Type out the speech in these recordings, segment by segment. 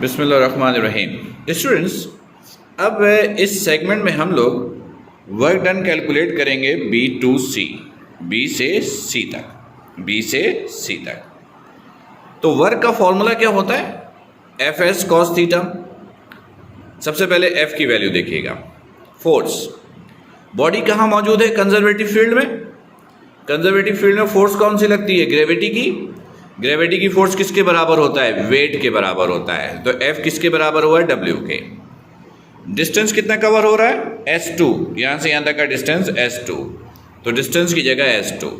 बिस्मिल्लाहिर्रहमानिर्रहीम। स्टूडेंट्स, अब इस सेगमेंट में हम लोग वर्क डन कैलकुलेट करेंगे बी टू सी, बी से सी तक। तो वर्क का फॉर्मूला क्या होता है? F S cos theta. सबसे पहले एफ की वैल्यू देखिएगा। फोर्स, बॉडी कहाँ मौजूद है? कंजर्वेटिव फील्ड में। कंजर्वेटिव फील्ड में फोर्स कौन सी लगती है? ग्रेविटी की फोर्स किसके बराबर होता है? वेट के बराबर होता है। तो F किसके बराबर हुआ है? W के। डिस्टेंस कितना कवर हो रहा है? S2। यहां से यहां तक का डिस्टेंस S2, तो डिस्टेंस की जगह S2।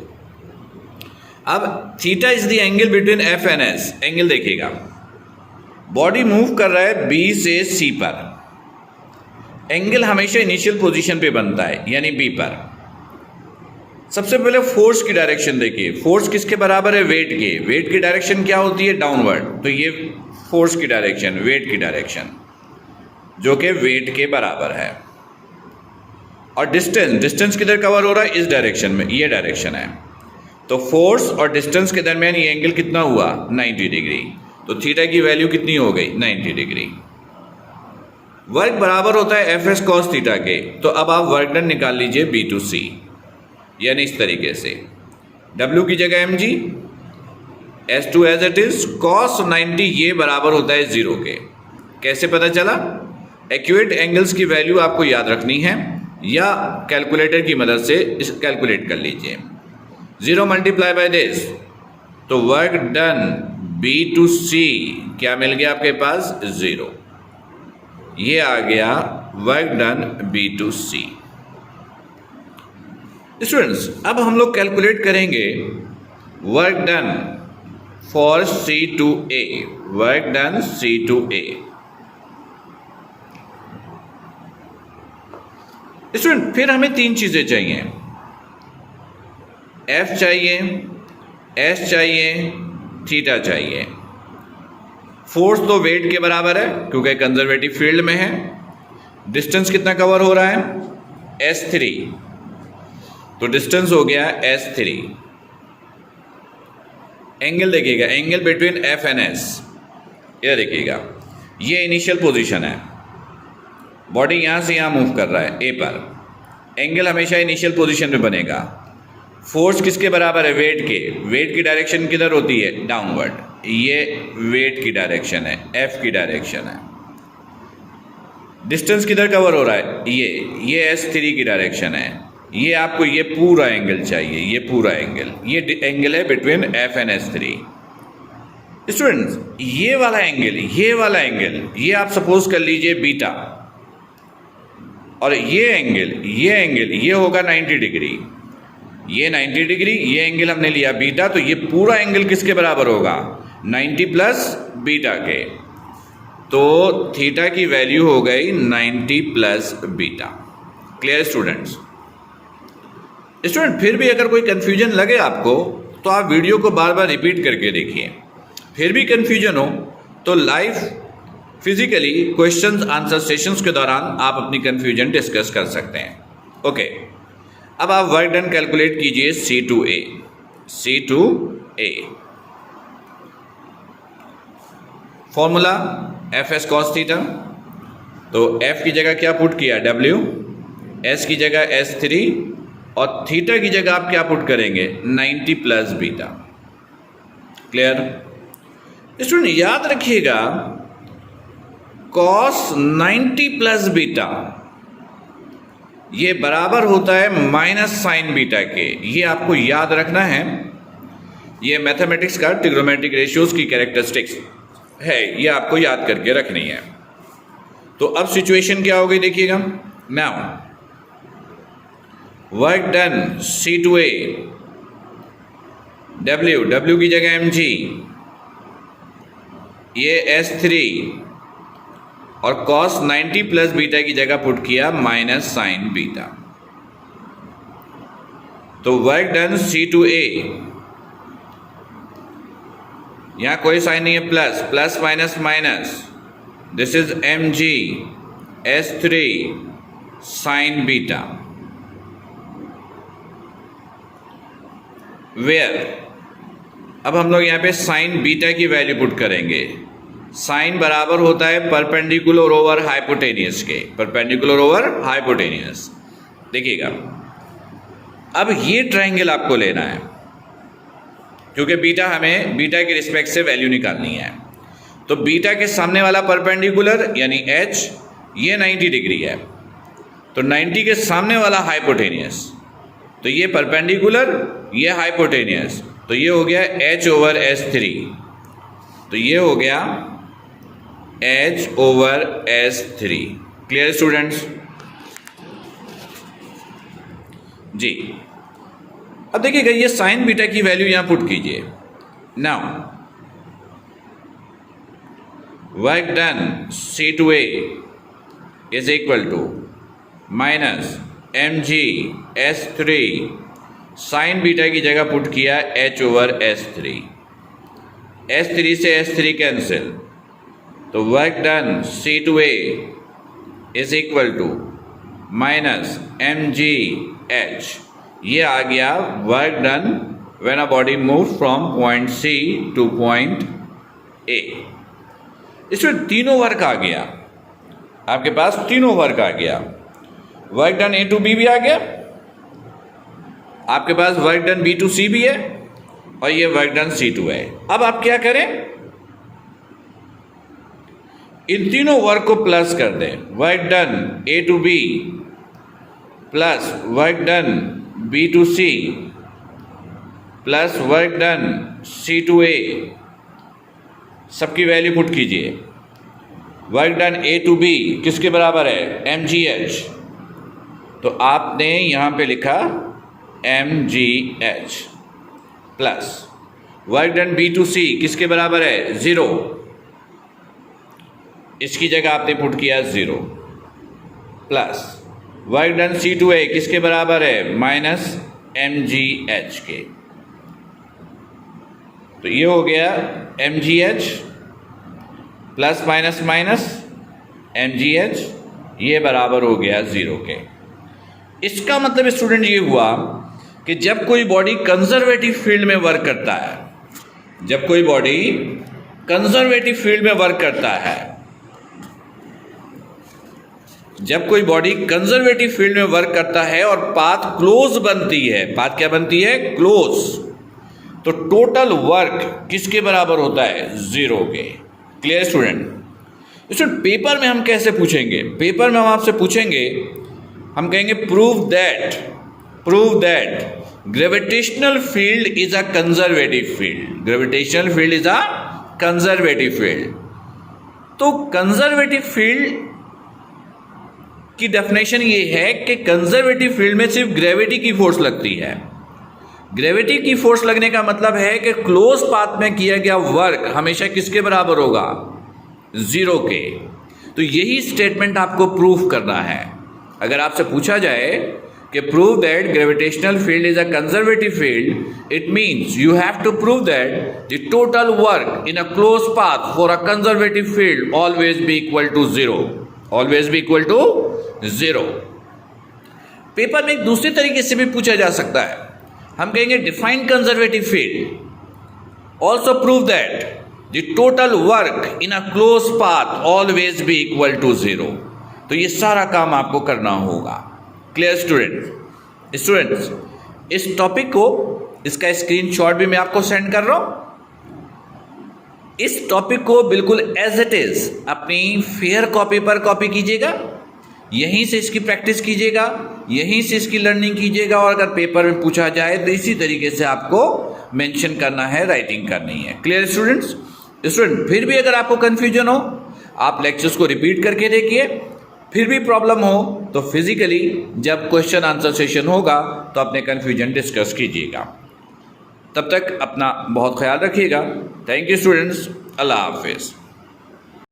अब theta is the angle between F and S। Angle देखिएगा, बॉडी मूव कर रहा है B से C पर। एंगल हमेशा इनिशियल पोजीशन पे बनता है, यानी B पर। सबसे पहले फोर्स की डायरेक्शन देखिए। फोर्स किसके बराबर है? वेट के। वेट की डायरेक्शन क्या होती है? डाउनवर्ड। तो ये फोर्स की डायरेक्शन, वेट की डायरेक्शन, जो कि वेट के बराबर है। और डिस्टेंस किधर कवर हो रहा है? इस डायरेक्शन में, ये डायरेक्शन है। तो फोर्स और डिस्टेंस के दरमियान ये एंगल कितना हुआ? 90 डिग्री। तो थीटा की वैल्यू कितनी हो गई? 90 डिग्री। वर्क बराबर होता है एफ एस कॉस थीटा के। तो अब आप वर्क डन निकाल लीजिए बी टू सी, यानी इस तरीके से। W की जगह mg, S2 as it is, cos 90 ये बराबर होता है 0 के। कैसे पता चला? एक्यूरेट एंगल्स की वैल्यू आपको याद रखनी है, या कैलकुलेटर की मदद से कैलकुलेट कर लीजिए। 0 मल्टीप्लाई बाय दिस, तो work done B to C क्या मिल गया आपके पास? 0। ये आ गया work done B to C। Students, अब हम लोग कैलकुलेट करेंगे work done for C to A। Work done C to A। Student, फिर हमें तीन चीजें चाहिए। F चाहिए, S चाहिए, थीटा चाहिए। फोर्स तो वेट के बराबर है क्योंकि कंजर्वेटिव फील्ड में है। डिस्टेंस कितना कवर हो रहा है? S3। तो डिस्टेंस हो गया S3। एंगल देखिएगा, angle between F and S, ये देखिएगा, ये इनिशियल पोजीशन है। बॉडी यहां से यहां मूव कर रहा है A पर। एंगल हमेशा इनिशियल पोजीशन में बनेगा। फोर्स किसके बराबर है? वेट के। वेट की डायरेक्शन किधर होती है? डाउनवर्ड। ये वेट की डायरेक्शन है, F की डायरेक्शन है। डिस्टेंस किधर कवर हो रहा है? ये S3 की डायरेक्शन है। ये आपको ये पूरा एंगल चाहिए, ये पूरा एंगल, ये एंगल है between F and S3। Students, ये वाला एंगल, ये आप सपोज कर लीजिए बीटा, और ये एंगल ये होगा 90 डिग्री। ये 90 डिग्री, ये एंगल हमने लिया बीटा, तो ये पूरा एंगल किसके बराबर होगा? 90 प्लस बीटा के। तो थीटा की वैल्यू हो गई 90 plus beta. Clear students? Student, फिर भी अगर कोई कंफ्यूजन लगे आपको, तो आप वीडियो को बार बार रिपीट करके देखिए। फिर भी कंफ्यूजन हो तो live physically questions answer sessions के दौरान आप अपनी कंफ्यूजन डिस्कस कर सकते हैं। ओके, अब आप वर्क डन कैलकुलेट कीजिए C to A। Formula F S cos theta. तो F की जगह क्या पुट किया? W, S की जगह S3, और थीटा की जगह आप क्या पुट करेंगे? 90 प्लस बीटा। क्लियर? स्टूडेंट, याद रखिएगा, cos 90 प्लस बीटा ये बराबर होता है माइनस साइन बीटा के। ये आपको याद रखना है। ये मैथमेटिक्स का ट्रिग्नोमेट्रिक रेशियोज की कैरेक्टरिस्टिक्स है, ये आपको याद करके रखनी है। तो अब सिचुएशन क्या हो गई देखिएगा। Now work done C to A, W की जगह mg, ये S3, और cos 90 प्लस बीटा की जगह पुट किया माइनस साइन बीटा। तो work done C to A, यहां कोई साइन नहीं है, plus minus minus, this is mg S3 sine beta. Where अब हम लोग यहाँ पे साइन बीटा की वैल्यू पुट करेंगे। साइन बराबर होता है परपेंडिकुलर ओवर हाइपोटेनियस के, परपेंडिकुलर ओवर हाइपोटेनियस। देखिएगा, अब ये ट्रायंगल आपको लेना है, क्योंकि बीटा हमें बीटा के रिस्पेक्ट से वैल्यू निकालनी है। तो बीटा के सामने वाला परपेंडिकुलर यानी h, ये 90 डिग्री है, तो 90 के सामने वाला हाइपोटेनियस, तो ये परपेंडिकुलर, ये हाइपोटेनियस, तो ये हो गया h ओवर S3, तो ये हो गया h over S3। Clear students? जी, अब देखिएगा, ये साइन बीटा की वैल्यू यहां पुट कीजिए। Now work done C2A is equal to minus mg S3, sine beta की जगह पुट किया h ओवर S3, S3 से S3 कैंसिल, तो work done C2A is equal to minus mg h, ये आ गया work done when a body move from point C to point A। इसमें तीनों वर्क आ गया, आपके पास तीनों वर्क आ गया। Work done A to B भी आ गया, आपके पास work done B to C भी है, और ये वर्क डन C टू है। अब आप क्या करें, इन तीनों वर्क को प्लस कर दें, work done A to B plus work done B to C plus work done C to A, सबकी वैल्यू पुट कीजिए। वर्क डन A टू B किसके बराबर है, mgh, तो आपने यहां पे लिखा mgh plus work done B to C किसके बराबर है, 0, इसकी जगह आपने पुट किया 0, plus work done C to A किसके बराबर है, माइनस mgh के, तो ये हो गया mgh plus minus minus mgh, ये बराबर हो गया 0 के। इसका मतलब स्टूडेंट ये हुआ कि जब कोई बॉडी कंजर्वेटिव फील्ड में वर्क करता है, जब कोई बॉडी कंजर्वेटिव फील्ड में वर्क करता है, जब कोई बॉडी कंजर्वेटिव फील्ड में वर्क करता है और पाथ क्लोज बनती है, पाथ क्या बनती है, क्लोज, तो टोटल वर्क किसके बराबर होता है, 0 के। Clear student? स्टूडेंट पेपर में हम कैसे पूछेंगे, पेपर में हम आपसे पूछेंगे, हम कहेंगे prove that gravitational field is a conservative field, gravitational field is a conservative field. तो कंजर्वेटिव फील्ड की डेफिनेशन ये है कि कंजर्वेटिव फील्ड में सिर्फ ग्रेविटी की फोर्स लगती है। ग्रेविटी की फोर्स लगने का मतलब है कि क्लोज पाथ में किया गया वर्क हमेशा किसके बराबर होगा, 0 के। तो यही स्टेटमेंट आपको प्रूफ करना है। अगर आपसे पूछा जाए कि prove that gravitational field is a conservative field, it means you have to prove that the total work in a close path for a conservative field always be equal to 0, always be equal to 0। Paper में एक दूसरे तरीके से भी पूछा जा सकता है, हम कहेंगे define conservative field, also prove that the total work in a close path always be equal to 0। तो ये सारा काम आपको करना होगा। क्लियर स्टूडेंट्स, इस टॉपिक को, इसका स्क्रीनशॉट भी मैं आपको सेंड कर रहा हूं। इस टॉपिक को बिल्कुल एज इट इज अपनी फेयर कॉपी पर कॉपी कीजिएगा, यहीं से इसकी प्रैक्टिस कीजिएगा, यहीं से इसकी लर्निंग कीजिएगा, और अगर पेपर में पूछा जाए तो इसी तरीके से आपको मेंशन करना है, राइटिंग करनी है। Clear students? स्टूडेंट फिर भी अगर आपको कंफ्यूजन हो, आप लेक्चर्स को रिपीट करके देखिए, फिर भी प्रॉब्लम हो तो फिजिकली जब क्वेश्चन आंसर सेशन होगा तो अपने कंफ्यूजन डिस्कस कीजिएगा। तब तक अपना बहुत ख्याल रखिएगा। थैंक यू स्टूडेंट्स, अल्लाह हाफिज़।